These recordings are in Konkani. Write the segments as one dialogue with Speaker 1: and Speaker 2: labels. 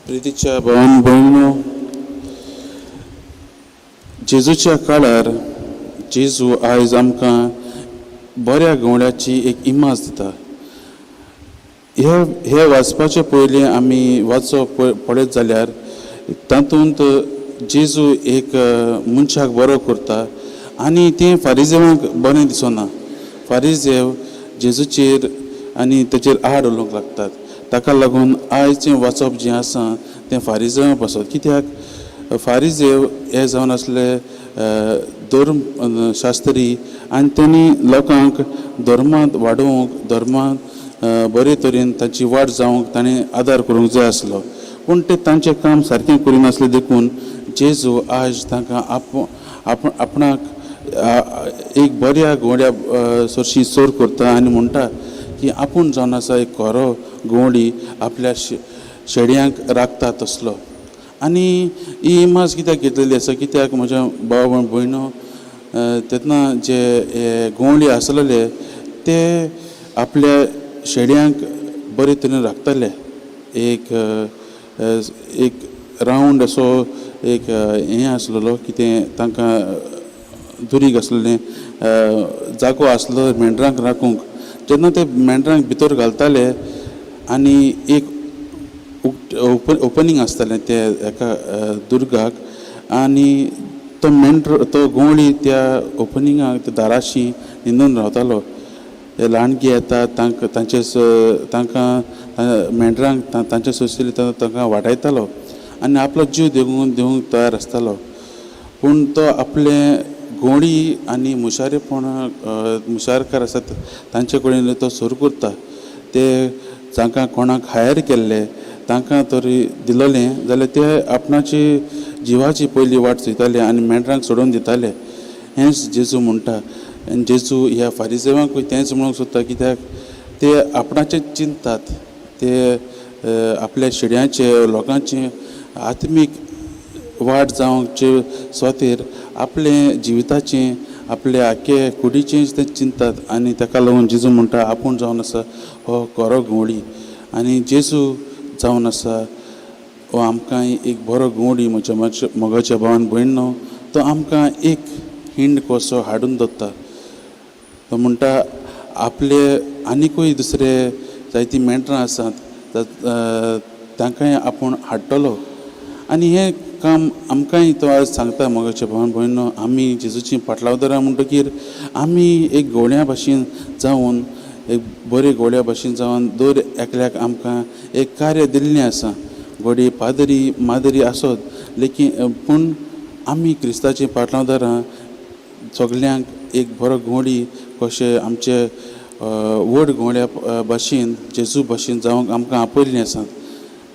Speaker 1: प्रितीच्या भावान भयणो, जेजूच्या काळार जेजू आयज आमकां बऱ्या गवळ्याची एक इमाज दिता. हे वाचपाचे पयलीं आमी वाचप पळयत जाल्यार तातूंत जेजू एक मनशाक बरो करता आनी तें फारिजेवांक बरें दिसना. फारिजेव जेजूचेर आनी तेचेर आड उलोवंक लागतात. ताका लागून आयचें वाचप जें आसा तें फारिजेवा पासत. कित्याक फारिजेव हे जावन आसले धर्म शास्त्री आनी त्यांनी लोकांक धर्मांत वाडोवंक, धर्मांत बरे तरेन तांची वाड जावंक ताणें आदार करूंक जाय आसलो. पूण ते तांचें काम सारकें करिनासले देखून जेजू आयज तांकां आपणाक एक बऱ्या गवड्या सरशी सोर करता आनी म्हणटा की आपूण जावन आसा एक खरो गवंडी आपल्या शेड्यांक राखता तसलो. आनी ही इमाज कित्याक घेतलेली आसा, कित्याक म्हज्या भाव भयणो तेन्ना जे गवंडी आसलेले ते आपल्या शेड्यांक बरे तरेन राखताले. एक रावंड असो एक हें आसलेलो की तें तांकां दुरीग आसलेलें जागो आसलो मेंढरांक राखूंक. जेन्ना ते मेंढरांक भितर घालताले आनी एक ओपनिंग आसतालें ते एका दुर्गाक आनी तो गवंडी त्या ओपनिंगाक त्या दाराशी निंदून रावतालो. ल्हानगी येता तांकां मेंढरांक तांचे सोयरी तांकां वाडयतालो आनी आपलो जीव दिवंक तयार आसतालो. पूण तो आपले गवंडी आनी मुशारकार आसात तांचे कडेन तो सोर करता. ते जांकां कोणाक हायर केल्ले तांकां तरी दिलोलें जाल्यार ते आपणाची जिवाची पयली वाट चयताले आनी मेंढरांक सोडून दिताले. हेंच जेजू म्हणटा. जेजू ह्या फारिजेवांकूय तेंच म्हणूंक सोदता, कित्याक ते आपणाचें चिंततात. ते आपल्या शेड्यांचे लोकांचे आत्मीक वाड जावंकचे स्वातेर आपले जिविताचें आपले आख्खे कुडीचें ते चिंततात. आनी ताका लागून जेजू म्हणटा आपूण जावन आसा हो खरो गवंडी. आनी जेजू जावन आसा हो आमकां एक बरो गवंडी. म्हज्या मोगाच्या भावान भयणो, तो आमकां एक हिंड कसो हाडून दवरता. तो म्हणटा आपले आनिकूय दुसरे जायतीं मेंढरां आसात तांकांय आपूण हाडटलो. आनी हें काम आमकांय तो आज सांगता. मोगाच्या भावान भयणो, आमी जेजूची फाटलावदारां म्हणटकीर आमी एक गवळ्या भाशेन जावन, एक बरे गवळ्या भाशेन जावन दर एकल्याक आमकां एक कार्य दिल्लें आसा. घोडी पादरी मादरी आसत, लेकीन पूण आमी क्रिस्ताची फाटलावदारां सगल्यांक एक बरो गवंडी कशें आमचे व्हड गवळ्या भाशेन जेजू भाशेन जावंक आमकां आपयल्लीं आसात.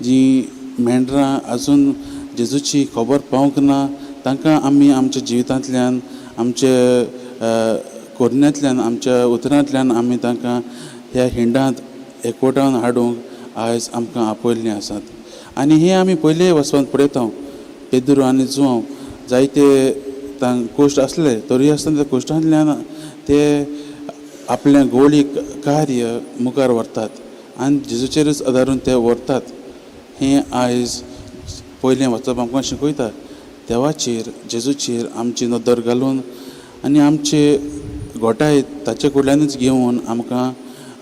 Speaker 1: जीं मेंढरां आजून जेजूची खबर पावूंक ना तांकां आमी आमच्या जिवितांतल्यान, आमचे कोरण्यांतल्यान, आमच्या उतरांतल्यान आमी तांकां ह्या हिंडांत एकवटान हाडूंक आयज आमकां आपयल्लीं आसात. आनी हें आमी पयले वचपांत पळयता. पेद्रू आनी जुंव जायते तांक कोश्ट आसले, तरी आसतना त्या कोश्टांतल्यान ते आपलें गवळीक कार्य मुखार व्हरतात आनी जेजूचेरच आदारून ते व्हरतात. हें आयज पयलें वचप आमकां शिकयता. देवाचेर, जेजूचेर आमची नदर घालून आनी आमचे घोटाय ताचे कडल्यानूच घेवन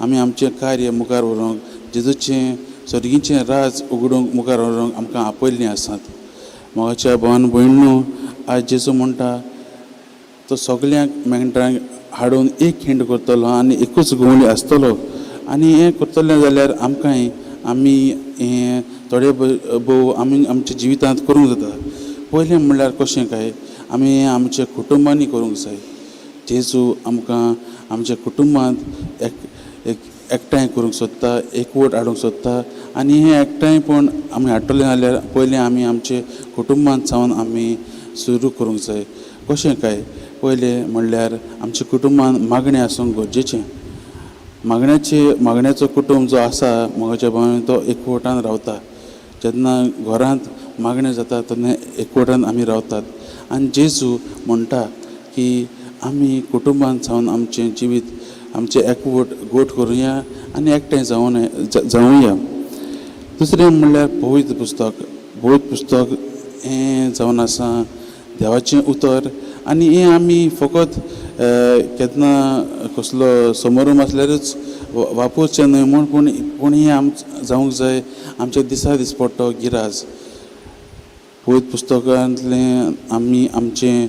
Speaker 1: आमी आमचें कार्य मुखार व्हरूंक, जेजूचें सर्गीचें राज उगडूंक मुखार व्हरूंक आमकां आपयल्लीं आसात. मोगाच्या भावान भयणो, आज जेजू म्हणटा तो सगल्यांक मेंढरांक हाडून एक हिंड करतलो आनी एकूच गवंडी आसतलो. आनी हें करतलें जाल्यार आमकांय आमी हें थोडे भोव आमी आमच्या जिवितांत करूंक जाता. पयलें म्हणल्यार कशें काय, आमी आमच्या कुटुंबांनी करूंक जाय. जेजू आमकां आमच्या कुटुंबांत एकठांय करूंक सोदता, एकवट हाडूंक सोदता. आनी हें एकठांयपण आमी हाडटलें जाल्यार पयलें आमी आमचे कुटुंबांत सावन आमी सुरू करूंक जाय. कशें काय, पयलें म्हणल्यार आमच्या कुटुंबांत मागणें आसूंक गरजेचें. मागण्याचो कुटुंब जो आसा मोगाच्या भावान, तो एकवटान रावता. जेन्ना घरांत मागणें जाता तेन्ना एकवटान आमी रावतात. आनी जेजू म्हणटा की आमी कुटुंबांत सावन आमचें जिवीत आमचें एकवट गोठ करुया आनी एकठांय जावुया. दुसरें म्हणल्यार पवित्र पुस्तक हें जावन आसा देवाचें उतर आनी हें आमी फकत केन्ना कसलो समारंभ आसल्यारूच वापरचें न्हय म्हूण पूण हें जावंक जाय आमच्या दिसा दिसपट्टो गिराज. पवित्र पुस्तकांतलें आमी आमचें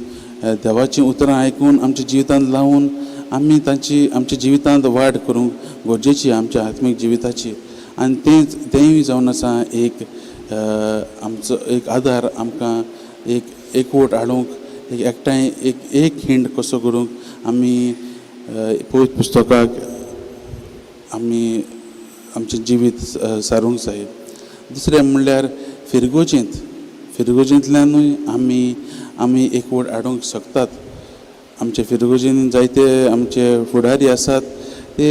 Speaker 1: देवाचीं उतरां आयकून आमच्या जिवितांत लावन आमी आमच्या जिवितांत वाड करूंक गरजेची आमच्या आत्मीक जिविताची. आनी तेंय जावन आसा एक आमचो एक आदार आमकां एकवट हाडूंक एकठांय एक हिंड कसो करूंक आमी पवित्र पुस्तकाक आमी आमचें जिवीत सारूंक जाय. दुसरें म्हणल्यार फिरगोजेंतल्यानूय आमी एकवट हाडूंक शकतात. आमचे फिरगोजेन जायते आमचे फुडारी आसात ते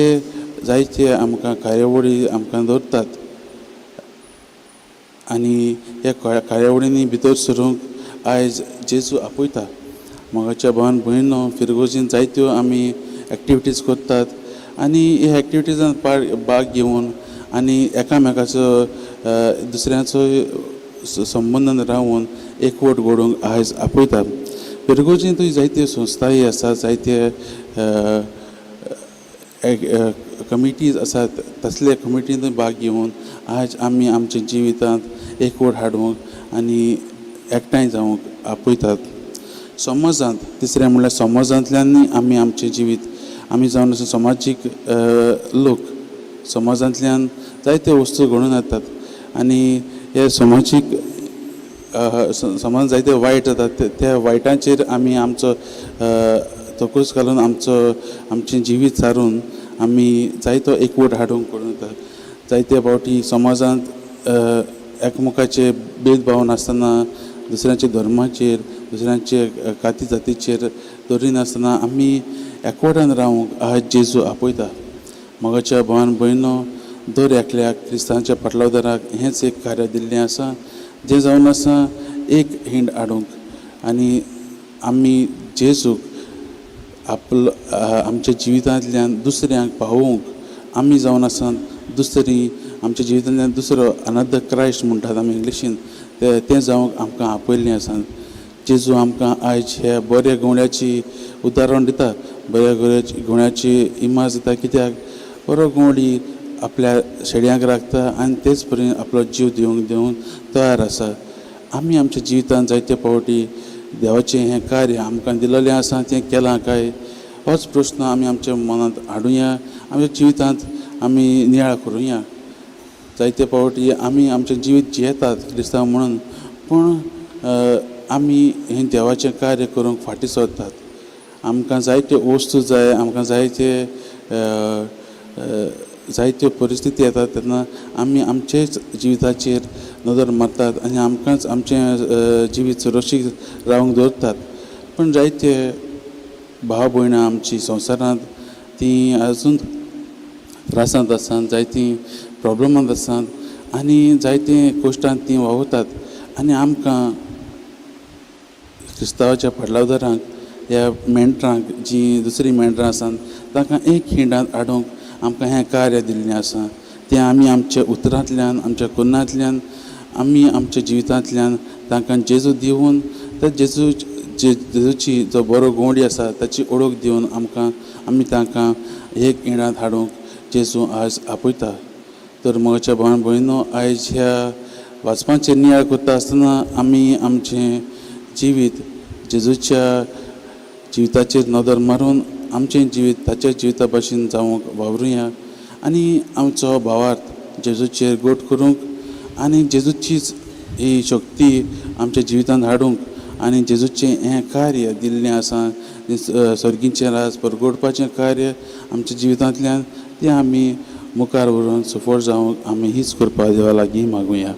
Speaker 1: जायते आमकां कार्यावळी आमकां दवरतात आनी ह्या कार्यावळींनी भितर सरूंक आयज जेजू आपयता. मोगाच्या भावान भयणो फिरगोजेन जायत्यो आमी एक्टिविटीज करतात आनी ह्या एक्टिविटीजांत भाग घेवन आनी एकामेकाचो दुसऱ्याचो संबंदान रावून एकवट घडोवंक आयज आपयता. फिरगोजेंतूय जायत्यो संस्थाय आसात, जायते कमिटीज आसात. तसले कमिटींत भाग घेवन आयज आमी आमच्या जिवितांत एकवट हाडूंक आनी एकठांय जावंक आपयतात. समाजांत तिसरें म्हणल्यार समाजांतल्यानूय आमी आमचें जिवीत आमी जावन आसा समाजीक लोक. समाजांतल्यान जायत्यो वस्तू घडून येतात आनी हे समाजीक समाज जायते वायट जातात त्या वायटांचेर आमी आमचो तोकूच घालून आमचें जिवीत सारून आमी जायतो एकवट हाडूंक करून येतात. जायते फावटी समाजांत एकमेकाचे भेदभाव नासतना दुसऱ्यांच्या धर्माचेर दुसऱ्यांचे काती जातीचेर दवरिनासतना आमी एकवटान रावंक आयज जेजू आपयता. मोगाच्या भावान भयणो दर एकल्याक क्रिस्तांवाच्या पाटलावदाराक हेंच एक कार्य दिल्लें आसा जें जावन आसा एक हिंड हाडूंक आनी आमी जेजूक आमच्या जिवितांतल्यान दुसऱ्यांक पावोवंक आमी जावन आसा दुसरी आमच्या जिवितांतल्यान दुसरो अनदर क्रायस्ट म्हणटात आमी इंग्लिशीन तें जावंक आमकां आपयल्लें आसा. जेजू आमकां आयज ह्या बऱ्या गवळ्याची उदाहरण दिता, बऱ्या गवळ्याची इमाज दिता. कित्याक बरो गवळी आपल्या शेड्यांक राखता आनी तेच परीन आपलो जीव दिवंक तयार आसा. आमी आमच्या जिवितांत जायते फावटी देवाचें हें कार्य आमकां दिलेलें आसा तें केलां काय होच प्रस्न आमी आमच्या मनांत हाडुया, आमच्या जिवितांत आमी नियाळ करुया. जायते फावटी आमी आमचें जिवीत जियेतात क्रिस्तांव म्हणून पूण आमी हें देवाचें कार्य करूंक फाटीं सरतात. आमकां जायत्यो वस्तू जाय, आमकां जायत्यो परिस्थिती येतात तेन्ना आमी आमचेच जिविताचेर नदर मारतात आनी आमकांच आमचें जिवीत सुरक्षीत रावंक दवरतात. पूण जायते भाव भयणां आमची संवसारांत तीं आजून त्रासांत आसात, जायतीं प्रॉब्लमांत आसात आनी जायते कश्टांत तीं वावुरतात. आनी आमकां क्रिस्तांवाच्या फाटलावदारांक ह्या मेंढरांक जीं दुसरीं मेंढरां आसात तांकां एक हिंडांत हाडूंक आमकां हें कार्य दिल्लें आसा. तें आमी आमच्या उतरांतल्यान आमच्या कुन्नांतल्यान आमी आमच्या जिवितांतल्यान तांकां जेजू दिवन त्या जेजूची जो बरो गवळी आसा ताची ओळख दिवन आमी तांकां एक हिंडांत हाडूंक जेजू आयज आपयता. तर मोगाच्या भावान भयणो आयज ह्या वाचपाचेर नियाळ करता आसतना आमी आमचें जिवीत जेजूच्या जिविताचेर नदर मारून आमचें जिवीत ताच्या जिविता भाशेन जावंक वावरुया आनी आमचो भावार्थ जेजूचेर गोट करूंक आनी जेजूचीच ही शक्ती आमच्या जिवितांत हाडूंक आनी जेजूचें हें कार्य दिल्लें आसा सर्गीचें राज परगोडपाचें कार्य आमच्या जिवितांतल्यान तें आमी मुखार व्हरून सफळ जावंक आमी हीच करपा देवा लागीं मागुया.